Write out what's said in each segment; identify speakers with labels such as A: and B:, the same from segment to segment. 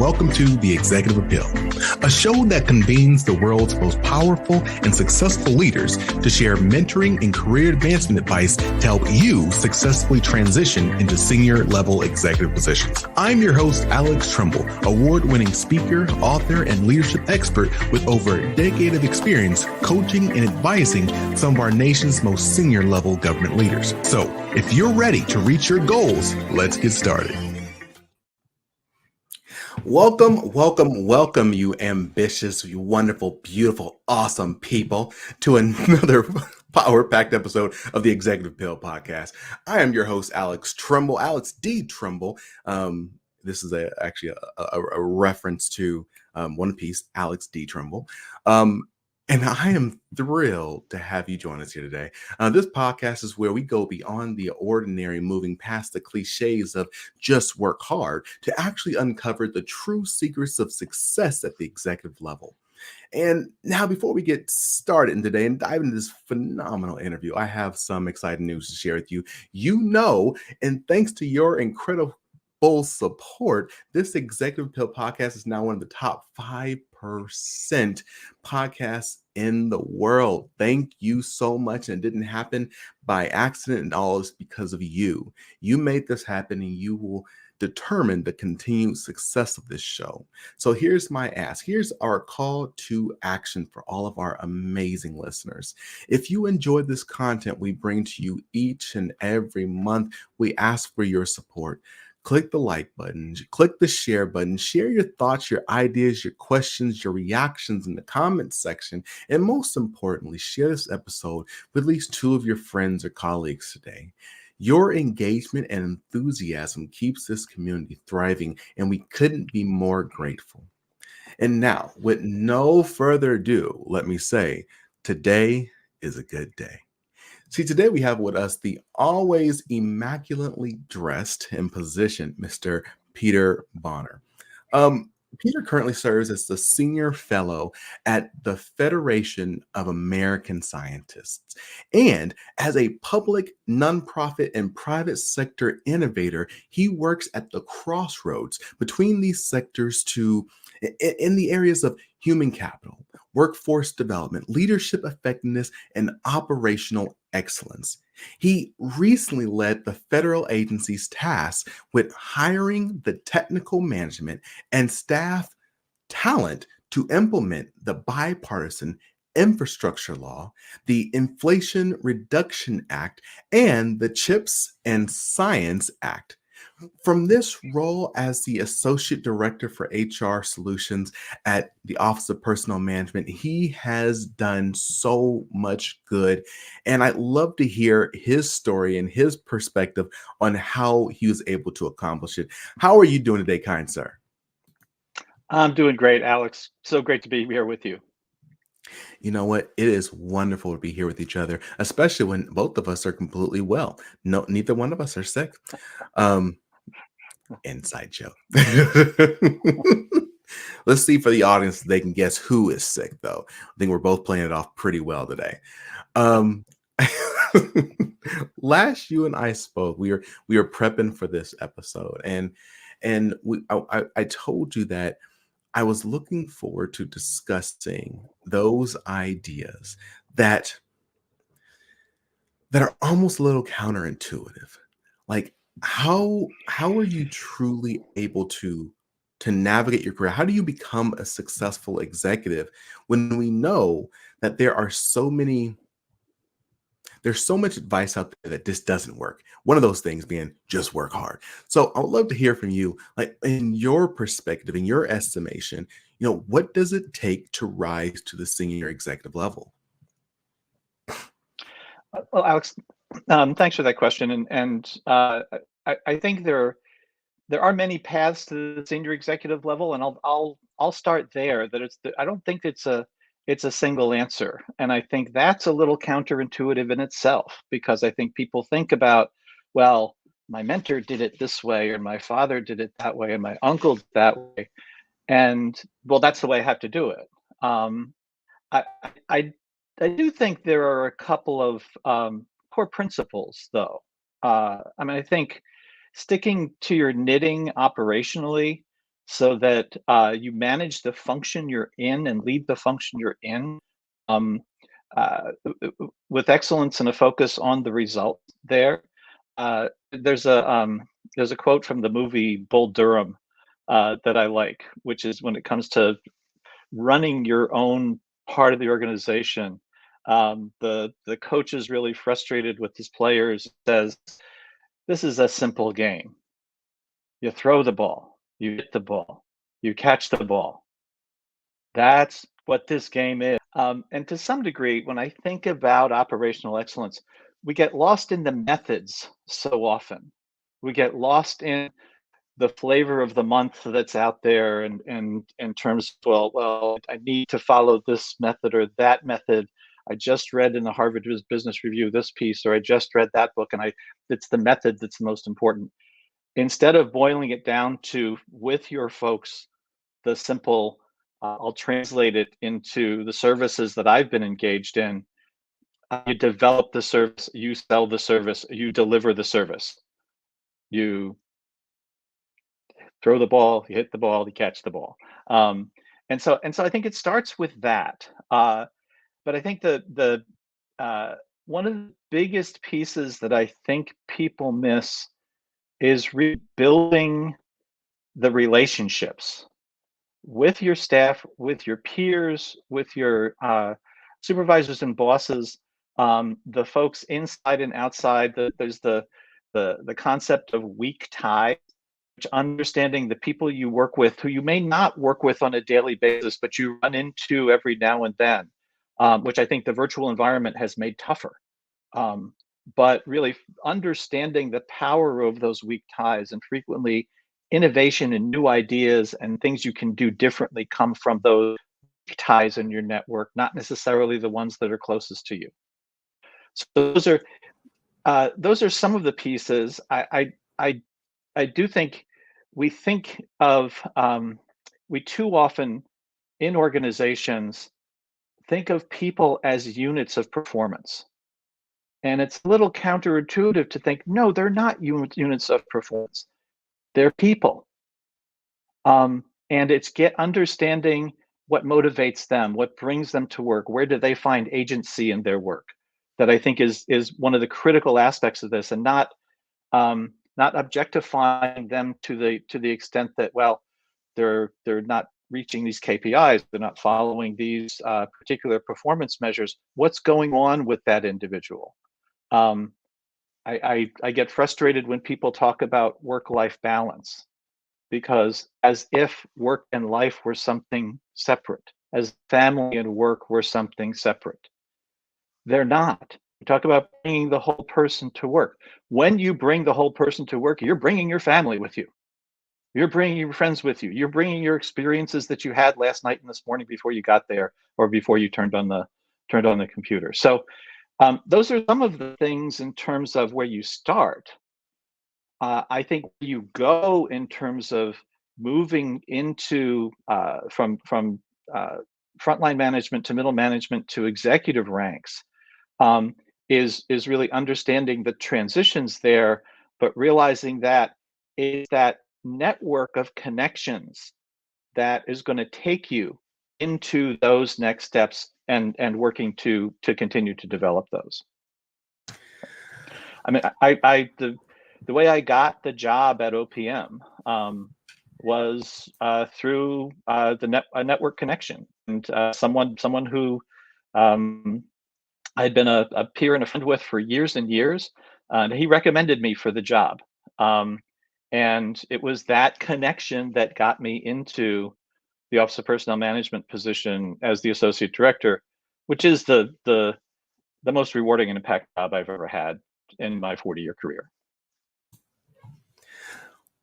A: welcome to The Executive Appeal, a show that convenes the world's most powerful and successful leaders to share mentoring and career advancement advice to help you successfully transition into senior level executive positions. I'm your host, Alex Tremble, award-winning speaker, author, and leadership expert with over a decade of experience coaching and advising some of our nation's most senior level government leaders. So if you're ready to reach your goals, let's get started. Welcome, you ambitious, you wonderful, beautiful, awesome people to another power-packed episode of the Executive Appeal podcast. I am your host, Alex Tremble, Alex D. Tremble. This is actually a reference to One Piece, Alex D. Tremble. And I am thrilled to have you join us here today. This podcast is where we go beyond the ordinary, moving past the cliches of just work hard to actually uncover the true secrets of success at the executive level. And now, before we get started today and dive into this phenomenal interview, I have some exciting news to share with you. And thanks to your incredible support, this Executive Appeal podcast is now one of the top 5% podcasts in the world. Thank you so much. And it didn't happen by accident, and all is because of you. You made this happen, and you will determine the continued success of this show. So here's my ask. Here's our call to action for all of our amazing listeners. If you enjoy this content we bring to you each and every month, we ask for your support. Click the like button, click the share button, share your thoughts, your ideas, your questions, your reactions in the comments section, and most importantly, share this episode with at least 2 of your friends or colleagues today. Your engagement and enthusiasm keeps this community thriving, and we couldn't be more grateful. And now, with no further ado, let me say, today is a good day. See, today we have with us the always immaculately dressed and positioned Mr. Peter Bonner. Peter currently serves as the Senior Fellow at the Federation of American Scientists. And as a public, nonprofit, and private sector innovator, he works at the crossroads between these sectors in the areas of human capital, workforce development, leadership effectiveness, and operational excellence. He recently led the federal agency's task with hiring the technical management and staff talent to implement the Bipartisan Infrastructure Law, the Inflation Reduction Act, and the CHIPS and Science Act. From this role as the Associate Director for HR Solutions at the Office of Personnel Management, he has done so much good. And I'd love to hear his story and his perspective on how he was able to accomplish it. How are you doing today, kind sir?
B: I'm doing great, Alex. So great to be here with you.
A: You know what? It is wonderful to be here with each other, especially when both of us are completely well. No, neither one of us are sick. Inside joke. Let's see for the audience if they can guess who is sick, though. I think we're both playing it off pretty well today. Last you and I spoke, we were prepping for this episode, and I told you that I was looking forward to discussing those ideas that are almost a little counterintuitive. Like, how are you truly able to navigate your career? How do you become a successful executive when we know that there's so much advice out there that just doesn't work? One of those things being just work hard. So I would love to hear from you, like, in your perspective, in your estimation, what does it take to rise to the senior executive level?
B: Well, Alex, thanks for that question. And I think there are many paths to the senior executive level, and I'll start there. I don't think it's a single answer, and I think that's a little counterintuitive in itself, because I think people think about, well, my mentor did it this way, or my father did it that way, and my uncle did that way, and well, that's the way I have to do it. I do think there are a couple of core principles, though. I think sticking to your knitting operationally so that you manage the function you're in and lead the function you're in um, uh, with excellence and a focus on the result there. There's a quote from the movie Bull Durham that I like, which is when it comes to running your own part of the organization. The coach is really frustrated with his players. Says, "This is a simple game. You throw the ball, you hit the ball, you catch the ball. That's what this game is." And to some degree, when I think about operational excellence, we get lost in the methods so often. We get lost in the flavor of the month that's out there, and in terms of, well, I need to follow this method or that method. I just read in the Harvard Business Review this piece, or I just read that book, and it's the method that's the most important. Instead of boiling it down to, with your folks, the simple, I'll translate it into the services that I've been engaged in. You develop the service, you sell the service, you deliver the service. You throw the ball, you hit the ball, you catch the ball. And so I think it starts with that. But I think the one of the biggest pieces that I think people miss is rebuilding the relationships with your staff, with your peers, with your supervisors and bosses, the folks inside and outside. There's the concept of weak ties, which understanding the people you work with, who you may not work with on a daily basis, but you run into every now and then, which I think the virtual environment has made tougher. But really understanding the power of those weak ties, and frequently innovation and new ideas and things you can do differently come from those ties in your network, not necessarily the ones that are closest to you. So those are some of the pieces. I do think we think of we too often in organizations think of people as units of performance. And it's a little counterintuitive to think, no, they're not units of performance. They're people. And it's understanding what motivates them, what brings them to work, where do they find agency in their work, that I think is one of the critical aspects of this, and not objectifying them to the extent that, well, they're not reaching these KPIs, they're not following these particular performance measures. What's going on with that individual? I get frustrated when people talk about work-life balance, because as if work and life were something separate, as family and work were something separate. They're not. We talk about bringing the whole person to work. When you bring the whole person to work, you're bringing your family with you. You're bringing your friends with you. You're bringing your experiences that you had last night and this morning before you got there, or before you turned on the computer. So those are some of the things in terms of where you start. I think you go in terms of moving into from frontline management to middle management to executive ranks, is really understanding the transitions there, but realizing that is that network of connections that is going to take you into those next steps, and working to continue to develop those. I mean, the way I got the job at OPM was through a network connection, and someone who I had been a peer and a friend with for years and years, and he recommended me for the job. And it was that connection that got me into the Office of Personnel Management position as the associate director, which is the most rewarding and impactful job I've ever had in my 40-year career.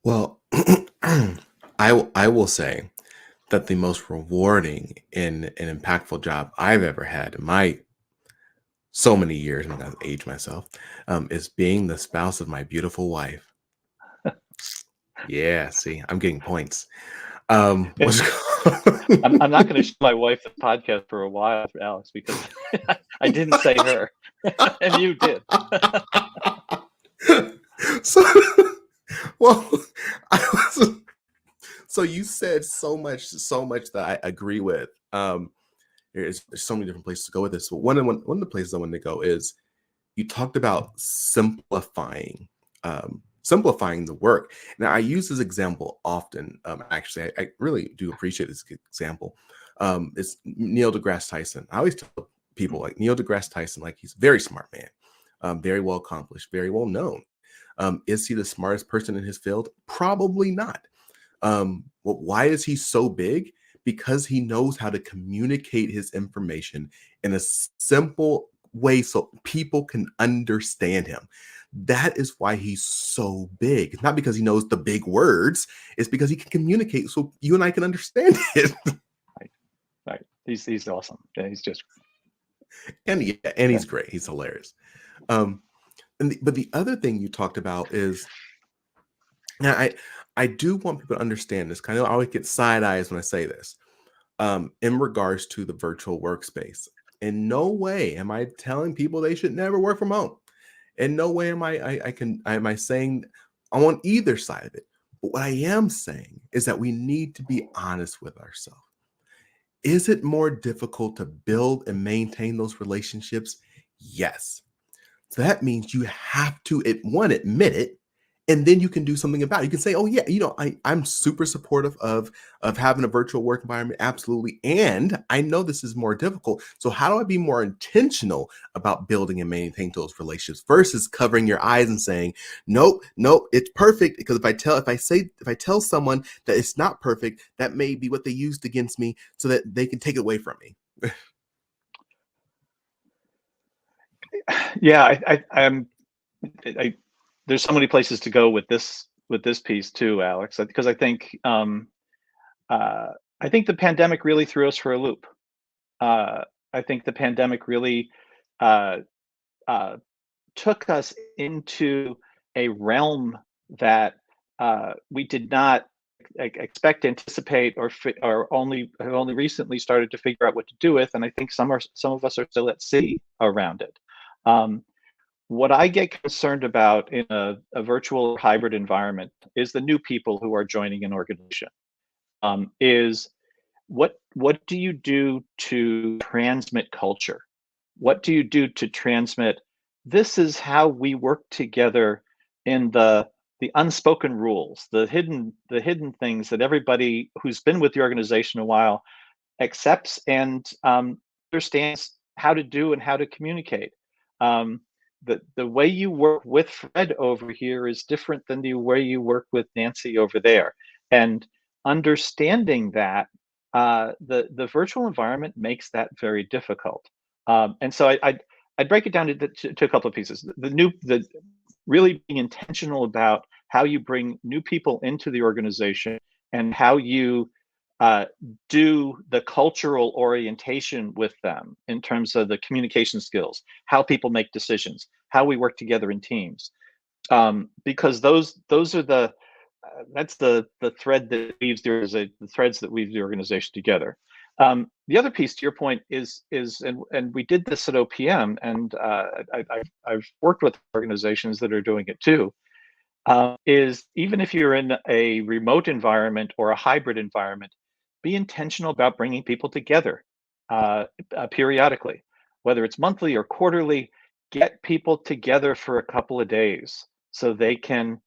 A: Well, I will say that the most rewarding and impactful job I've ever had in my so many years, I'm going to age myself, is being the spouse of my beautiful wife. Yeah, see, I'm getting points.
B: I'm not going to show my wife the podcast for a while, Alex, because I didn't say her, and you did.
A: So, well, So you said so much that I agree with. There's so many different places to go with this, but one of the places I want to go is you talked about simplifying the work. Now, I use this example often. Actually, I really do appreciate this example. It's Neil deGrasse Tyson. I always tell people like Neil deGrasse Tyson, like he's a very smart man, very well accomplished, very well known. Is he the smartest person in his field? Probably not. Well, why is he so big? Because he knows how to communicate his information in a simple way so people can understand him. That is why he's so big. It's not because he knows the big words, it's because he can communicate so you and I can understand it.
B: Right. He's awesome. Yeah, he's just
A: and he's great. He's hilarious. But the other thing you talked about is, now I do want people to understand this. Kind of, I always get side eyes when I say this. In regards to the virtual workspace, in no way am I telling people they should never work from home. In no way am I saying I'm on either side of it. But what I am saying is that we need to be honest with ourselves. Is it more difficult to build and maintain those relationships? Yes. So that means you have to, admit it, and then you can do something about it. You can say, oh yeah, I'm super supportive of having a virtual work environment. Absolutely. And I know this is more difficult. So how do I be more intentional about building and maintaining those relationships versus covering your eyes and saying, nope, it's perfect. Because if I tell someone that it's not perfect, that may be what they used against me so that they can take it away from me.
B: Yeah, there's so many places to go with this piece too, Alex, because I think the pandemic really threw us for a loop. I think the pandemic really uh, uh, took us into a realm that we did not expect, anticipate, or have only recently started to figure out what to do with. And I think some of us are still at sea around it. What I get concerned about in a virtual or hybrid environment is the new people who are joining an organization. Is what do you do to transmit culture? What do you do to transmit, this is how we work together in the unspoken rules, the hidden things that everybody who's been with the organization a while accepts and understands how to do and how to communicate. Um, the way you work with Fred over here is different than the way you work with Nancy over there, and understanding that the virtual environment makes that very difficult. And so I'd break it down to a couple of pieces. The really being intentional about how you bring new people into the organization and how you do the cultural orientation with them in terms of the communication skills, how people make decisions, how we work together in teams, because those are that's the thread that weaves the threads that weave the organization together. The other piece, to your point, is and we did this at OPM, and I've worked with organizations that are doing it too. Is even if you're in a remote environment or a hybrid environment, be intentional about bringing people together periodically, whether it's monthly or quarterly. Get people together for a couple of days so they can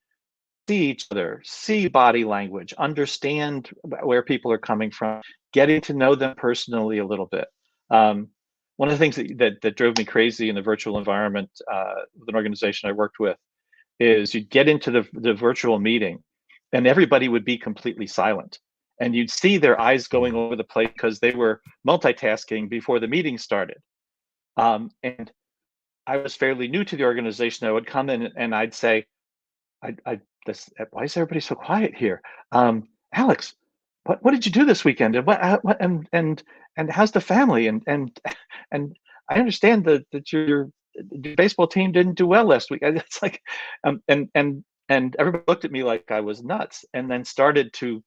B: see each other, see body language, understand where people are coming from, getting to know them personally a little bit. One of the things that drove me crazy in the virtual environment with an organization I worked with is you'd get into the virtual meeting and everybody would be completely silent. And you'd see their eyes going over the place because they were multitasking before the meeting started. And I was fairly new to the organization. I would come in and I'd say, why is everybody so quiet here? Alex, what did you do this weekend? And and how's the family? And I understand that your baseball team didn't do well last week. It's like, and everybody looked at me like I was nuts, and then started to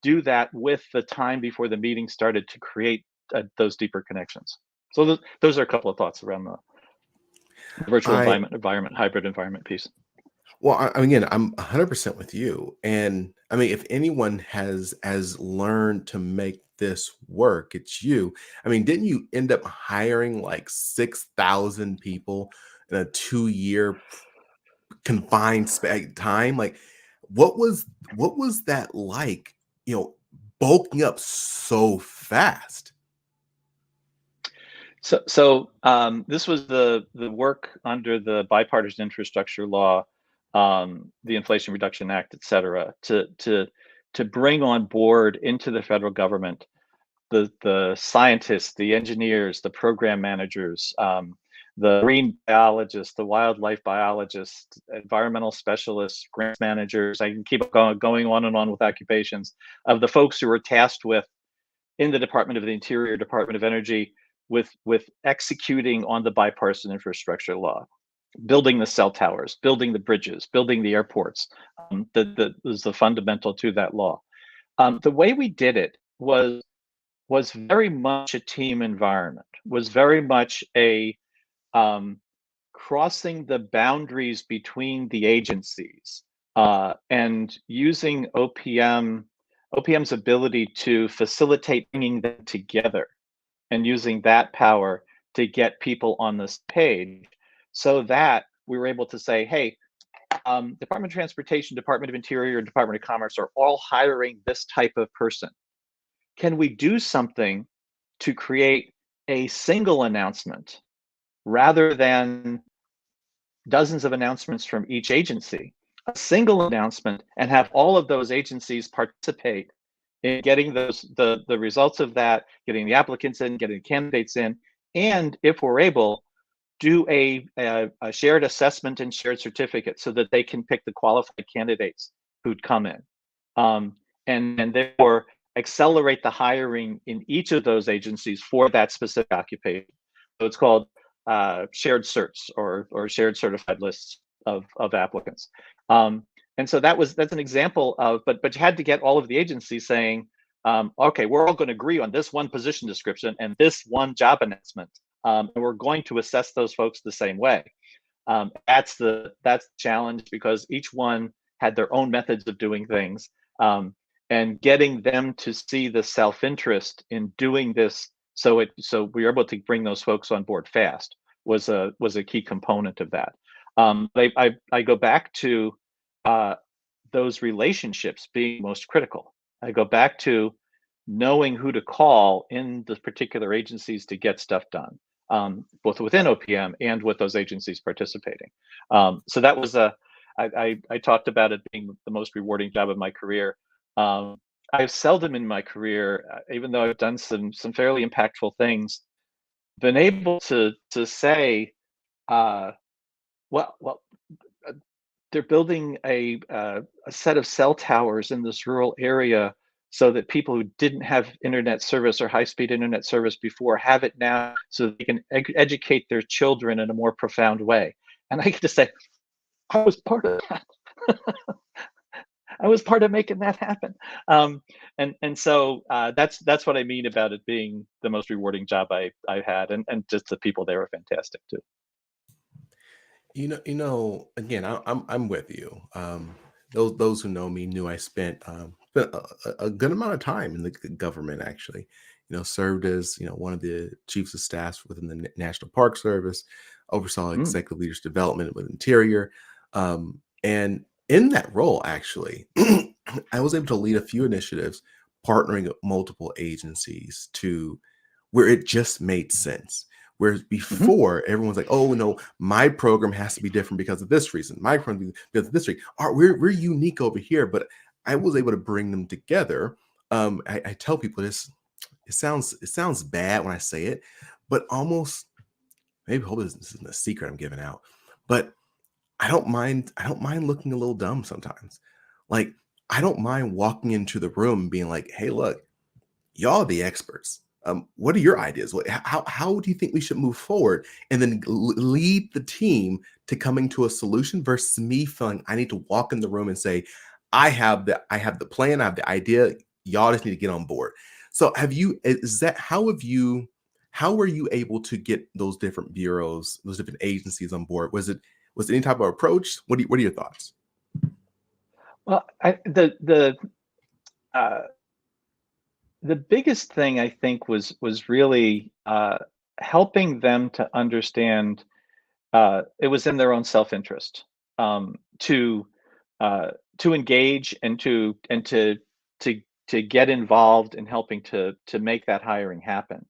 B: do that with the time before the meeting started to create those deeper connections. So those are a couple of thoughts around the virtual
A: I
B: environment, hybrid environment piece.
A: Well, again, I'm 100% with you. And I mean, if anyone has learned to make this work, it's you. I mean, didn't you end up hiring like 6,000 people in a 2-year confined time? Like, what was that like? Bulking up so fast.
B: This was the work under the Bipartisan Infrastructure Law, the Inflation Reduction Act, et cetera, to bring on board into the federal government the scientists, the engineers, the program managers, the marine biologists, the wildlife biologists, environmental specialists, grants managers. I can keep going on and on with occupations of the folks who were tasked with in the Department of the Interior, Department of Energy, with executing on the bipartisan infrastructure law, building the cell towers, building the bridges, building the airports. That was the fundamental to that law. The way we did it was very much a team environment. Was very much a um, crossing the boundaries between the agencies and using OPM's ability to facilitate bringing them together and using that power to get people on this page so that we were able to say, hey, Department of Transportation, Department of Interior, Department of Commerce are all hiring this type of person. Can we do something to create a single announcement rather than dozens of announcements from each agency, a single announcement, and have all of those agencies participate in getting the results of that, getting the applicants in, getting the candidates in, and if we're able, do a shared assessment and shared certificate so that they can pick the qualified candidates who'd come in, and therefore accelerate the hiring in each of those agencies for that specific occupation. So it's called shared certs or shared certified lists of applicants. And so that's an example of, but you had to get all of the agencies saying, okay, we're all going to agree on this one position description and this one job announcement, and we're going to assess those folks the same way. That's the challenge because each one had their own methods of doing things, and getting them to see the self-interest in doing this, so we were able to bring those folks on board fast was a key component of that. I go back to those relationships being most critical. I go back to knowing who to call in the particular agencies to get stuff done, both within OPM and with those agencies participating. So that was I talked about it being the most rewarding job of my career. I've seldom in my career, even though I've done some fairly impactful things, been able to say, well, they're building a set of cell towers in this rural area so that people who didn't have internet service or high-speed internet service before have it now, so they can educate their children in a more profound way. And I get to say, I was part of that. I was part of making that happen. And so that's what I mean about it being the most rewarding job I had, and just the people there were fantastic too.
A: Again, I'm with you. Those who know me knew I spent a good amount of time in the government. Actually, served as one of the chiefs of staff within the National Park Service, oversaw
B: Mm,
A: executive leaders development with Interior, and in that role, actually, I was able to lead a few initiatives, partnering with multiple agencies to where it just made sense. Whereas
B: mhm.
A: before, everyone's like, "Oh no, my program has to be different because of this reason. My program because of this reason. We're unique over here." But I was able to bring them together. I tell people this. It sounds bad when I say it, but almost maybe hope this isn't a secret I'm giving out. But I don't mind looking a little dumb sometimes. Like, I don't mind walking into the room and being like, "Hey, look, y'all are the experts. What are your ideas? How do you think we should move forward?" And then lead the team to coming to a solution versus me feeling I need to walk in the room and say, I have the plan, I have the idea. Y'all just need to get on board. So how were you able to get those different bureaus, those different agencies on board? Was there any type of approach? What are your thoughts?
B: Well, uh, the biggest thing I think was really helping them to understand it was in their own self-interest to engage and to to get involved in helping to make that hiring happen.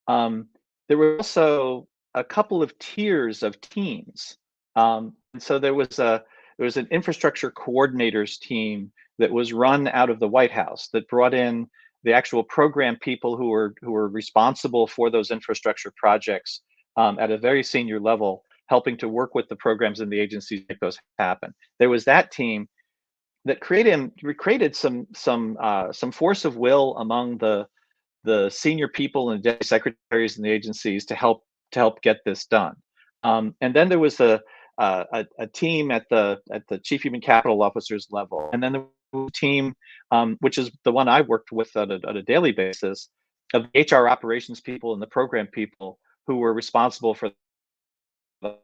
B: Um, there were also a couple of tiers of teams. And so there was an infrastructure coordinators team that was run out of the White House that brought in the actual program people who were responsible for those infrastructure projects at a very senior level, helping to work with the programs and the agencies to make those happen. There was that team that created some force of will among the senior people and deputy secretaries in the agencies to help get this done. And then there was a team at the chief human capital officers level, and then there was a team which is the one I worked with on a daily basis of HR operations people and the program people who were responsible for the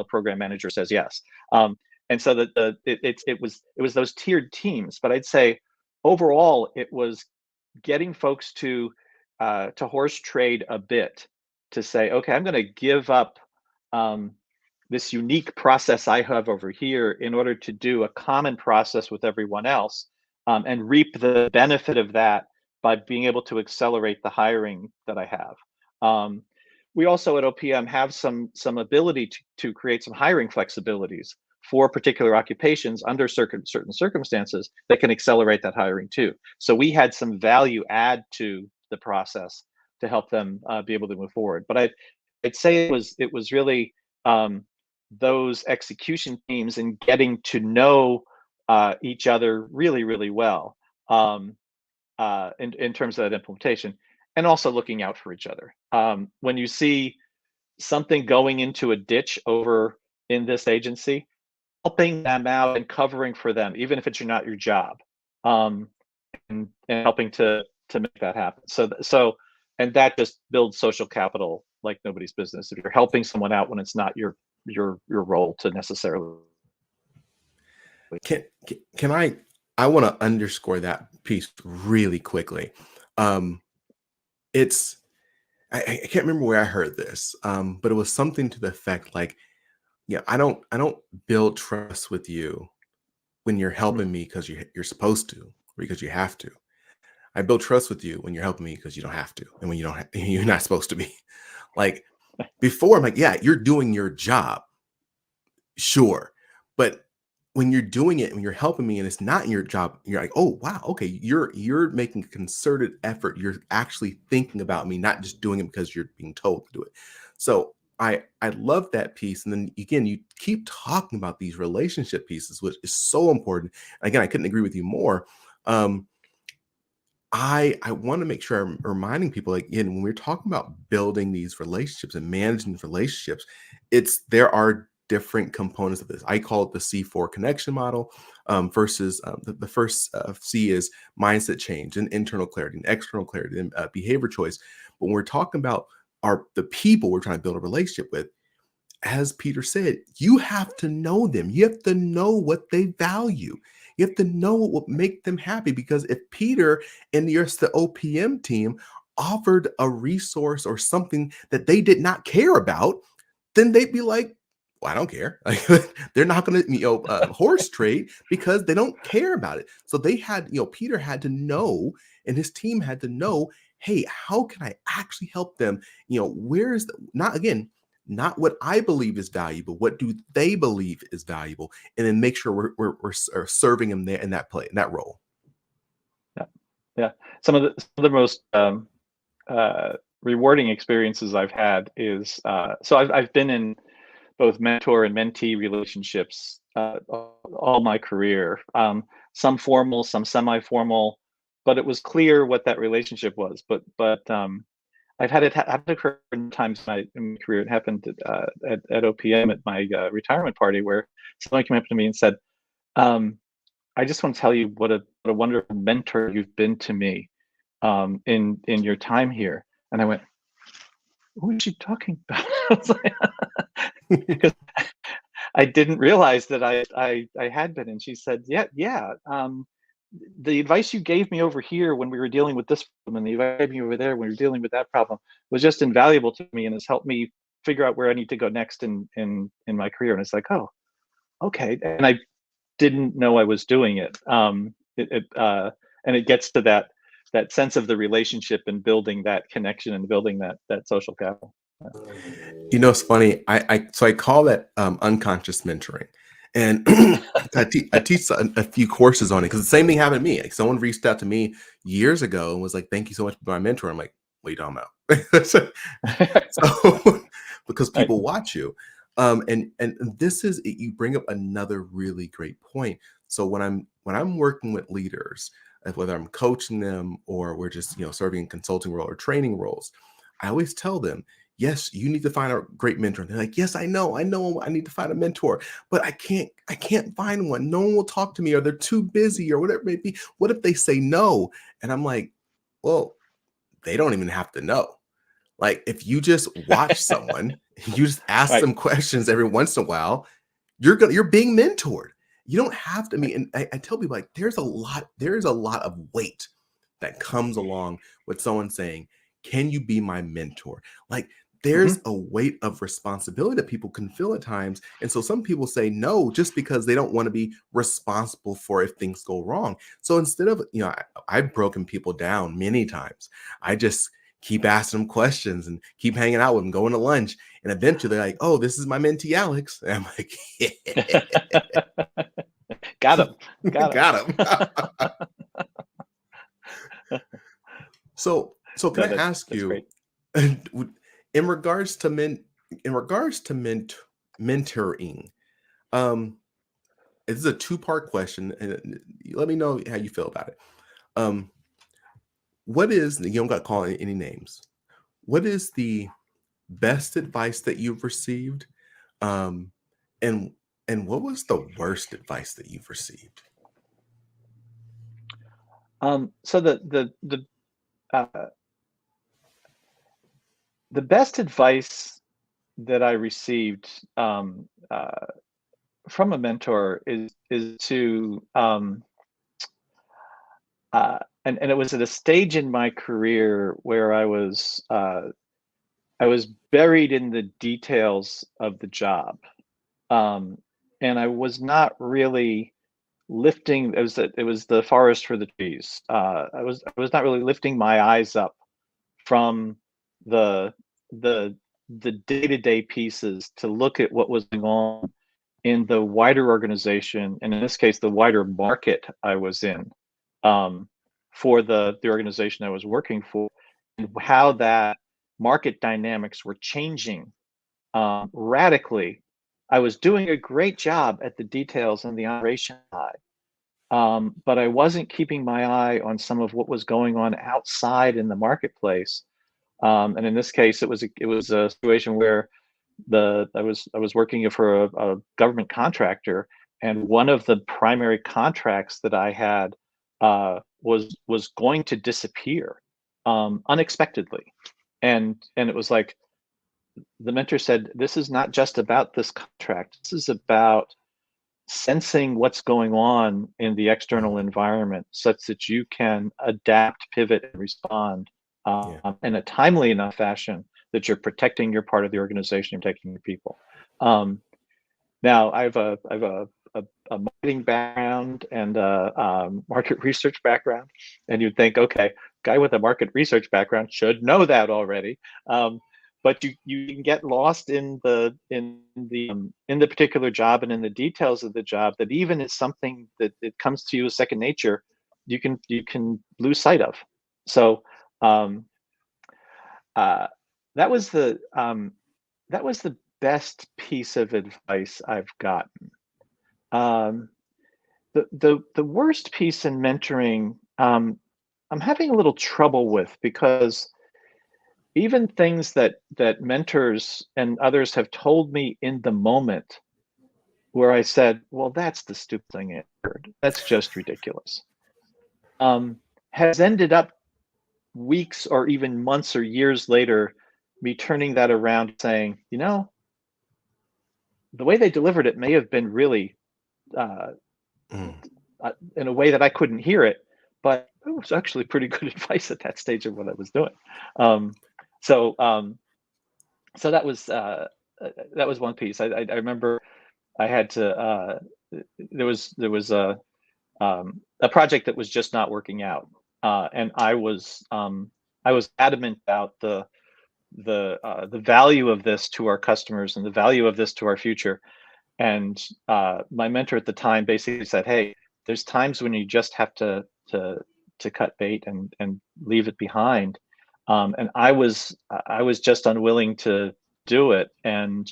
B: program manager says yes. And so it was those tiered teams, but I'd say overall it was getting folks to horse trade a bit to say, okay, I'm going to give up this unique process I have over here in order to do a common process with everyone else and reap the benefit of that by being able to accelerate the hiring that I have. We also at OPM have some ability to create some hiring flexibilities for particular occupations under certain circumstances that can accelerate that hiring too. So we had some value add to the process to help them be able to move forward. But I'd say it was really those execution teams and getting to know each other really, really well in terms of that implementation, and also looking out for each other. When you see something going into a ditch over in this agency, helping them out and covering for them, even if it's not your job, and helping to make that happen. And that just builds social capital like nobody's business. If you're helping someone out when it's not your role to necessarily.
A: Can I want to underscore that piece really quickly. It's I can't remember where I heard this, but it was something to the effect like, yeah, I don't build trust with you when you're helping me because you're supposed to, or because you have to. I build trust with you when you're helping me because you don't have to, and when you don't, you're not supposed to be. Like before, I'm like, yeah, you're doing your job, sure, but when you're doing it, when you're helping me, and it's not your job, you're like, oh wow, okay, you're making a concerted effort. You're actually thinking about me, not just doing it because you're being told to do it. So I love that piece. And then again, you keep talking about these relationship pieces, which is so important. Again, I couldn't agree with you more. I want to make sure I'm reminding people, like, again, when we're talking about building these relationships and managing these relationships, there are different components of this. I call it the C4 connection model versus the first C is mindset change and internal clarity and external clarity and behavior choice. But when we're talking about the people we're trying to build a relationship with, as Peter said, you have to know them. You have to know what they value. You have to know what will make them happy. Because if Peter and the rest of the OPM team offered a resource or something that they did not care about, then they'd be like, well, I don't care. Like, they're not going to, horse trade because they don't care about it. So they had, Peter had to know, and his team had to know, hey, how can I actually help them? Where is not what I believe is valuable, what do they believe is valuable, and then make sure we're serving them there in that play, in that role.
B: Yeah, yeah. Some of the most rewarding experiences I've had is so I've been in both mentor and mentee relationships all my career. Some formal, some semi-formal, but it was clear what that relationship was. But I've had it occur in times in my career. It happened at OPM at my retirement party where someone came up to me and said, "I just want to tell you what a wonderful mentor you've been to me in your time here." And I went, who is she talking about? I was like, 'cause I didn't realize that I had been. And she said, yeah. The advice you gave me over here when we were dealing with this problem, and the advice you gave me over there when we were dealing with that problem, was just invaluable to me and has helped me figure out where I need to go next in my career. And it's like, oh, okay. And I didn't know I was doing it. And it gets to that sense of the relationship and building that connection and building that social capital.
A: You know, it's funny. I call that unconscious mentoring, and I teach a few courses on it because the same thing happened to me. Like someone reached out to me years ago and was like, "Thank you so much for being my mentor." I'm like, "What are you talking about?" So, because
B: Right.
A: people watch you, and this is you bring up another really great point. So when I'm working with leaders, whether I'm coaching them or we're just serving in consulting role or training roles, I always tell them, yes, you need to find a great mentor. And they're like, yes, I know I need to find a mentor, but I can't find one. No one will talk to me, or they're too busy, or whatever it may be. What if they say no? And I'm like, well, they don't even have to know. Like if you just watch someone, you just ask
B: Right.
A: them questions every once in a while, you're being mentored. You don't have to be. And I tell people, like, there is a lot of weight that comes along with someone saying, can you be my mentor? Like there's
B: Hmm.
A: a weight of responsibility that people can feel at times. And so some people say no just because they don't want to be responsible for if things go wrong. So instead of, I've broken people down many times. I just keep asking them questions and keep hanging out with them, going to lunch. And eventually they're like, oh, this is my mentee, Alex. And I'm like,
B: Got him. Got him.
A: got him. So can
B: No,
A: I ask
B: that's
A: you,
B: great.
A: in regards to mentoring, um, this is a two-part question, and let me know how you feel about it. Um, what is, you don't got to call any names. What is the best advice that you've received? Um, and what was the worst advice that you've received?
B: So uh, the best advice that I received from a mentor is to and it was at a stage in my career where I was buried in the details of the job, um, and I was not really lifting. It was the forest for the trees. I was not really lifting my eyes up from the the the day-to-day pieces to look at what was going on in the wider organization, and in this case, the wider market I was in, um, for the organization I was working for, and how that market dynamics were changing radically. I was doing a great job at the details and the operation side, but I wasn't keeping my eye on some of what was going on outside in the marketplace. And in this case, it was a situation where I was working for a government contractor, and one of the primary contracts that I had was going to disappear unexpectedly, and it was like the mentor said, "This is not just about this contract. This is about sensing what's going on in the external environment such that you can adapt, pivot, and respond
A: Yeah.
B: in a timely enough fashion that you're protecting your part of the organization and protecting your people." Um, Now, I have a marketing background and a market research background, and you'd think, okay, guy with a market research background should know that already. But you can get lost in in the particular job and in the details of the job, that even is something that it comes to you as second nature, you can lose sight of. So um, uh, that was that was the best piece of advice I've gotten. Um, the worst piece in mentoring, I'm having a little trouble with, because even things that mentors and others have told me in the moment, where I said, "Well, that's the stupid thing I heard. That's just ridiculous," has ended up weeks or even months or years later me turning that around, saying, the way they delivered it may have been really in a way that I couldn't hear it, but it was actually pretty good advice at that stage of what I was doing. So that was one piece. I remember I had to. There was a project that was just not working out, and I was adamant about the value of this to our customers and the value of this to our future. And my mentor at the time basically said, "Hey, there's times when you just have to cut bait and leave it behind." And I was just unwilling to do it, and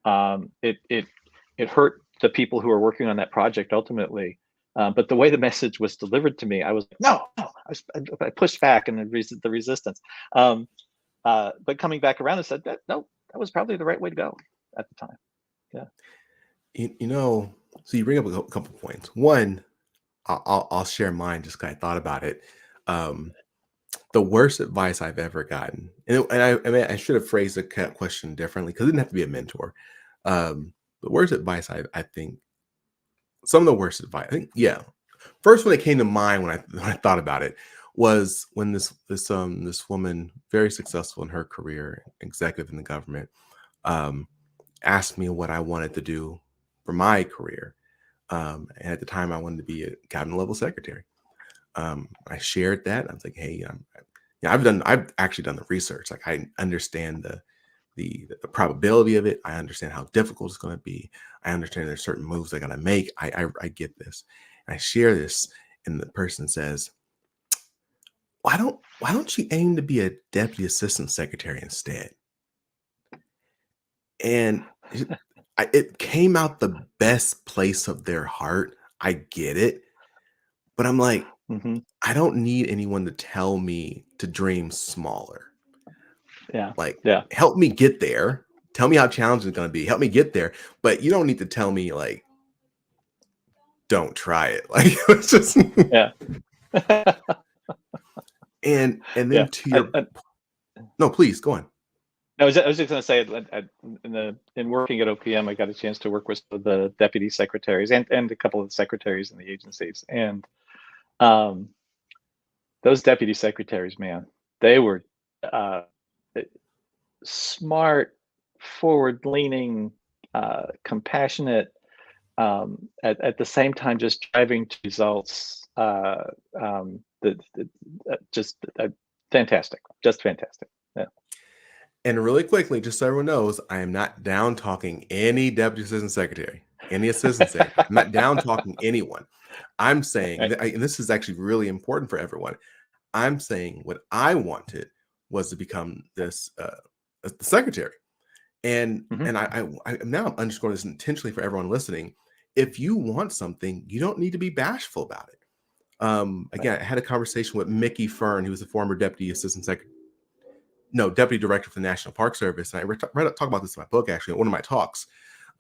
B: it hurt the people who were working on that project ultimately. But the way the message was delivered to me, I was like, no. I pushed back and the resistance. But coming back around and said that no, that was probably the right way to go at the time. Yeah.
A: So you bring up a couple points. One, I'll share mine. Just kind of thought about it. The worst advice I've ever gotten, and I should have phrased the question differently because it didn't have to be a mentor. The worst advice I think, some of the worst advice, I think, yeah. First one that came to mind when I thought about it was when this woman, very successful in her career, executive in the government, asked me what I wanted to do for my career. And at the time, I wanted to be a cabinet level secretary. I shared that. I was like, "Hey, I've actually done the research. Like, I understand the probability of it. I understand how difficult it's going to be. I understand there's certain moves I got to make. I get this." And I share this, and the person says, why don't you aim to be a deputy assistant secretary instead? And it came out the best place of their heart. I get it. But I'm like, I don't need anyone to tell me to dream smaller.
B: Yeah.
A: Like,
B: Yeah.
A: help me get there. Tell me how challenging it's going to be. Help me get there. But you don't need to tell me, like, don't try it. Like, it's just,
B: Yeah.
A: and then
B: Yeah.
A: to your, no, please go on.
B: I was just going to say, in working at OPM, I got a chance to work with the deputy secretaries and a couple of the secretaries in the agencies, and those deputy secretaries, man, they were smart, forward-leaning, compassionate, at the same time, just driving to results. Just fantastic, just fantastic. Yeah.
A: And really quickly, just so everyone knows, I am not down talking any deputy assistant secretary, any assistant secretary. I'm not down talking anyone. I'm saying,
B: Right.
A: and this is actually really important for everyone. I'm saying what I wanted was to become this the secretary, and I now I'm underscoring this intentionally for everyone listening. If you want something, you don't need to be bashful about it. Again, I had a conversation with Mickey Fern, who was a former deputy assistant secretary. No, deputy director for the National Park Service. And I talk about this in my book, actually, one of my talks.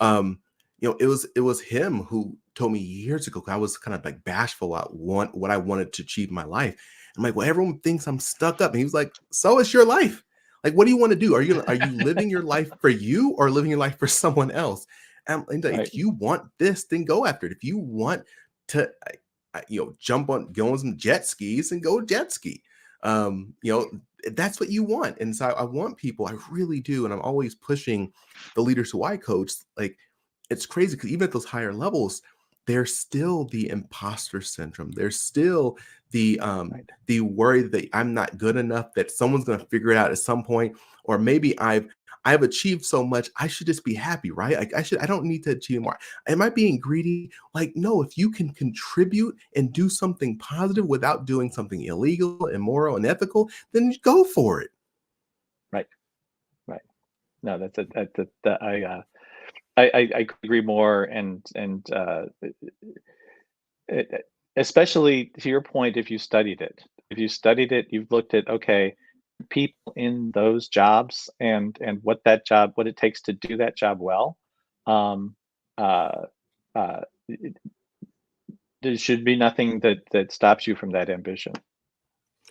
A: It was him who told me years ago, I was kind of like bashful about what I wanted to achieve in my life. I'm like, well, everyone thinks I'm stuck up. And he was like, so it's your life. Like, what do you want to do? Are you living your life for you or living your life for someone else? And if you want this, then go after it. If you want to, go on some jet skis and go jet ski. That's what you want. And so I want people, I really do. And I'm always pushing the leaders who I coach. Like, it's crazy because even at those higher levels, there's still the imposter syndrome. There's still the worry that I'm not good enough, that someone's going to figure it out at some point, or maybe I've achieved so much, I should just be happy, right? Like, I don't need to achieve more. Am I being greedy? Like, no, if you can contribute and do something positive without doing something illegal, immoral, and ethical, then go for it.
B: Right. No, I agree more, and especially to your point, if you studied it, you've looked at, okay, people in those jobs and what it takes to do that job well. Uh, uh, there should be nothing that stops you from that ambition,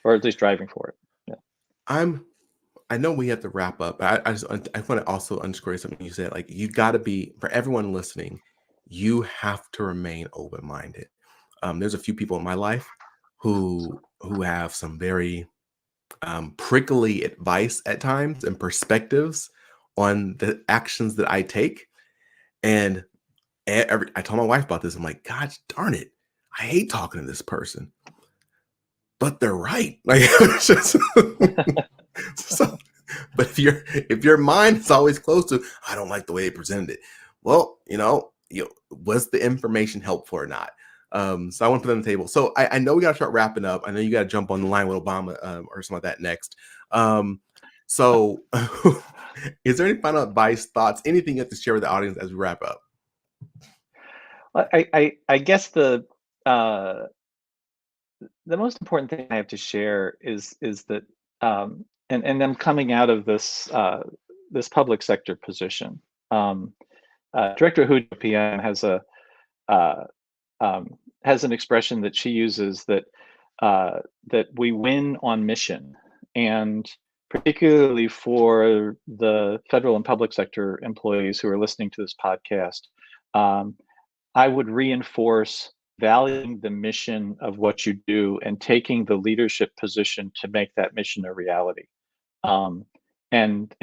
B: or at least driving for it. Yeah.
A: I know we have to wrap up. I want to also underscore something you said. Like, you got to be, for everyone listening, you have to remain open minded. There's a few people in my life who have some very prickly advice at times and perspectives on the actions that I take. And I told my wife about this. I'm like, God darn it, I hate talking to this person, but they're right. Like, it's just, so, but if your mind is always close to, I don't like the way they presented it. Well, was the information helpful or not? So I want to put that on the table. So I know we got to start wrapping up. I know you got to jump on the line with Obama or something like that next. So is there any final advice, thoughts, anything you have to share with the audience as we wrap up?
B: I guess the most important thing I have to share is that and I'm coming out of this public sector position. Director Huda PM uh, has an expression that she uses that we win on mission, and particularly for the federal and public sector employees who are listening to this podcast, I would reinforce valuing the mission of what you do and taking the leadership position to make that mission a reality. Um, and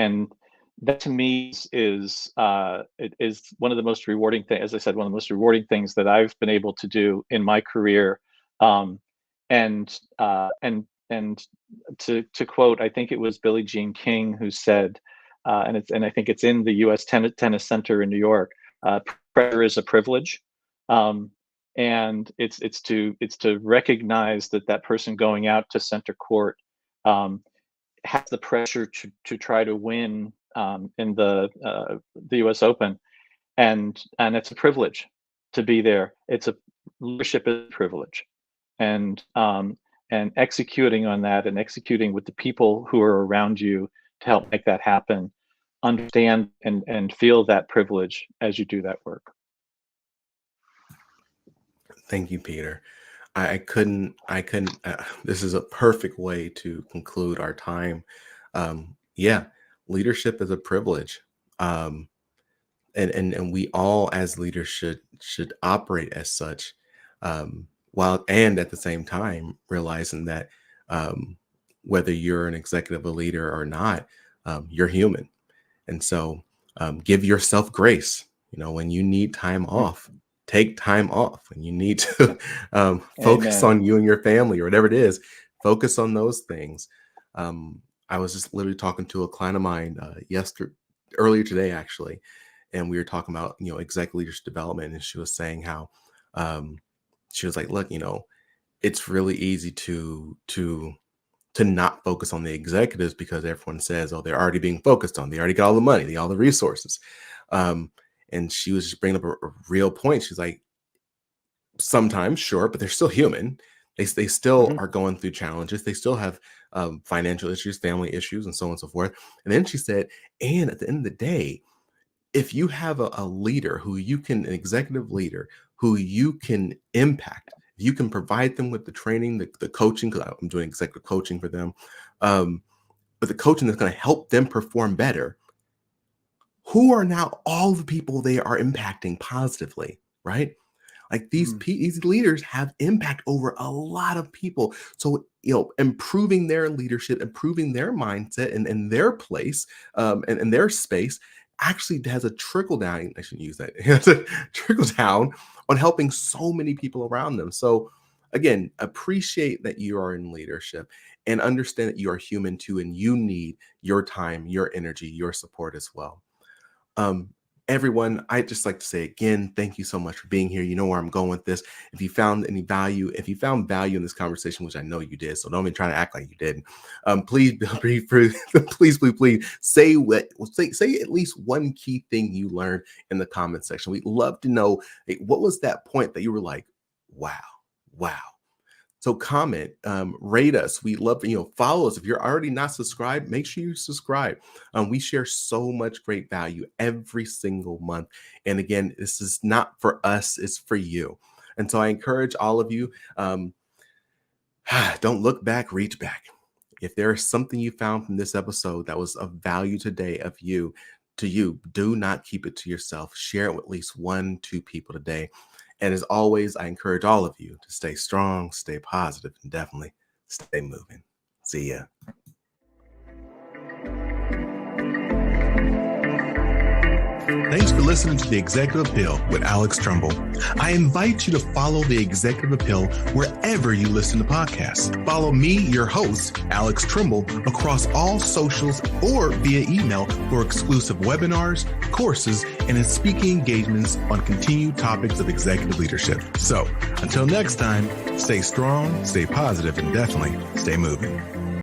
B: that to me it is one of the most rewarding things. As I said, one of the most rewarding things that I've been able to do in my career. Um, and to quote, I think it was Billie Jean King who said, and I think it's in the U.S. Tennis Center in New York. Pressure is a privilege, um, and it's to recognize that person going out to center court um, has the pressure to try to win in the U.S. Open, and it's a privilege to be there. It's a leadership is a privilege, and executing on that and executing with the people who are around you to help make that happen. Understand and feel that privilege as you do that work.
A: Thank you, Peter. I couldn't, this is a perfect way to conclude our time. Yeah, leadership is a privilege. Um, and we all as leaders should operate as such, while and at the same time realizing that whether you're an executive, a leader or not, you're human. And so give yourself grace. When you need time off, take time off. When you need to focus
B: Amen.
A: on you and your family or whatever it is, focus on those things. I was just literally talking to a client of mine earlier today, actually, and we were talking about exec leadership development, and she was saying how she was like, look, it's really easy to not focus on the executives because everyone says, oh, they're already being focused on. They already got all the money, all the resources. And she was just bringing up a real point. She's like, sometimes, sure, but they're still human. They still
B: Mm-hmm.
A: are going through challenges. They still have financial issues, family issues, and so on and so forth. And then she said, and at the end of the day, if you have a leader an executive leader who you can impact, you can provide them with the training, the coaching, because I'm doing executive coaching for them, but the coaching that's going to help them perform better, who are now all the people they are impacting positively, right? Like these leaders have impact over a lot of people. So, improving their leadership, improving their mindset and their place and their space actually has a trickle down. I shouldn't use that. It has a trickle down on helping so many people around them. So again, appreciate that you are in leadership and understand that you are human too, and you need your time, your energy, your support as well. Um, Everyone, I'd just like to say again, thank you so much for being here. You know where I'm going with this. If you found value in this conversation, which I know you did, so don't even try to act like you didn't. Please, please say at least one key thing you learned in the comment section. We'd love to know, hey, what was that point that you were like, wow. So comment, rate us. We love, follow us. If you're already not subscribed, make sure you subscribe. We share so much great value every single month. And again, this is not for us, it's for you. And so I encourage all of you, don't look back, reach back. If there is something you found from this episode that was of value today to you, do not keep it to yourself. Share it with at least 1-2 people today. And as always, I encourage all of you to stay strong, stay positive, and definitely stay moving. See ya.
C: Thanks for listening to The Executive Appeal with Alex Tremble. I invite you to follow The Executive Appeal wherever you listen to podcasts. Follow me, your host, Alex Tremble, across all socials or via email for exclusive webinars, courses, and speaking engagements on continued topics of executive leadership. So until next time, stay strong, stay positive, and definitely stay moving.